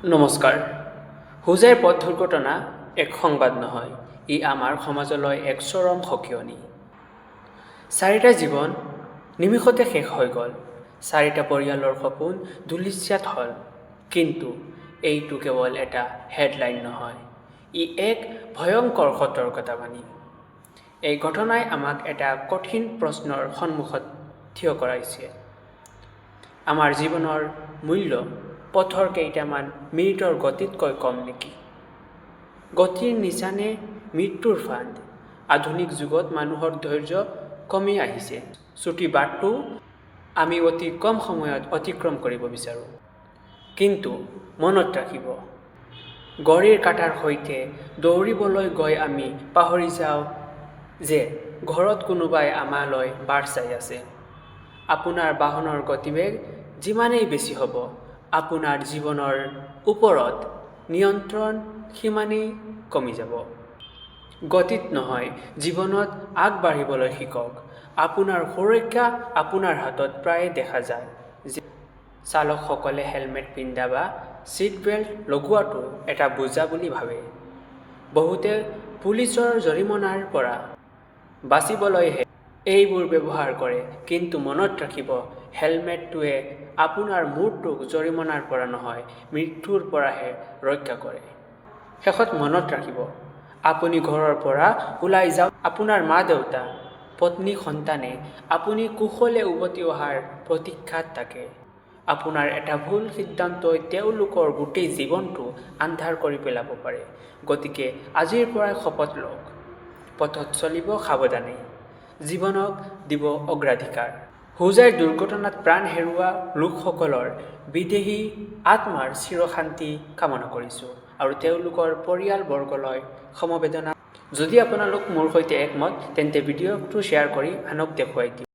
নমস্কাৰ। হোজাইৰ পথ দুৰ্ঘটনা এক সংবাদ নহয়, ই আমাৰ সমাজলৈ এক চৰম সকিয়নি। 4টা জীৱন নিমিষতে শেষ হৈ গ'ল, 4টা পৰিয়ালৰ সপোন ধূলিসাৎ হ'ল। কিন্তু এইটো কেৱল এটা হেডলাইন নহয়, ই এক ভয়ংকৰ সতৰ্কতাবাণী। এই ঘটনাই আমাক এটা কঠিন প্ৰশ্নৰ সন্মুখত থিয় কৰাইছে। আমাৰ জীৱনৰ মূল্য পথৰ কেইটামান মিনিটৰ গতিতকৈ কম নেকি? গতিৰ নিচানে মৃত্যুৰ ফান্দ। আধুনিক যুগত মানুহৰ ধৈৰ্য কমি আহিছে। চুটি বাটটো আমি অতি কম সময়ত অতিক্ৰম কৰিব বিচাৰোঁ। কিন্তু মনত ৰাখিব, ঘড়ীৰ কাঁটাৰ সৈতে দৌৰিবলৈ গৈ আমি পাহৰি যাওঁ যে ঘৰত কোনোবাই আমালৈ বাট চাই আছে। আপোনাৰ বাহনৰ গতিবেগ যিমানেই বেছি হ'ব, আপোনাৰ জীৱনৰ ওপৰত নিয়ন্ত্ৰণ সিমানেই কমি যাব। গতিত নহয়, জীৱনত আগবাঢ়িবলৈ শিকক। আপোনাৰ সুৰক্ষা আপোনাৰ হাতত প্ৰায়ে দেখা যায় যে চালকসকলে হেলমেট পিন্ধা বা ছিট বেল্ট লগোৱাটো এটা বোজা বুলি ভাবে। বহুতে পুলিচৰ জৰিমনাৰ পৰা বাচিবলৈহে এইবোৰ ব্যৱহাৰ কৰে। কিন্তু মনত ৰাখিব, হেলমেটটোৱে আপোনাৰ মূৰটোক জৰিমনাৰ পৰা নহয়, মৃত্যুৰ পৰাহে ৰক্ষা কৰে। শেষত মনত ৰাখিব, আপুনি ঘৰৰ পৰা ওলাই যাওক, আপোনাৰ মা-দেউতা, পত্নী, সন্তানে আপুনি কুশলে উভতি অহাৰ প্ৰতীক্ষাত থাকে। আপোনাৰ এটা ভুল সিদ্ধান্তই তেওঁলোকৰ গোটেই জীৱনটো আন্ধাৰ কৰি পেলাব পাৰে। গতিকে আজিৰ পৰাই শপত লওক, পথত চলিব সাৱধানে, জীৱনক দিব অগ্ৰাধিকাৰ। হোজাইৰ দুৰ্ঘটনাত প্ৰাণ হেৰুওৱা লোকসকলৰ বিদেহী আত্মাৰ চিৰশান্তি কামনা কৰিছোঁ আৰু তেওঁলোকৰ পৰিয়ালবৰ্গলৈ সমবেদনা। যদি আপোনালোক মোৰ সৈতে একমত, তেন্তে ভিডিঅ'টো শ্বেয়াৰ কৰি আনক দেখুৱাই দিয়ক।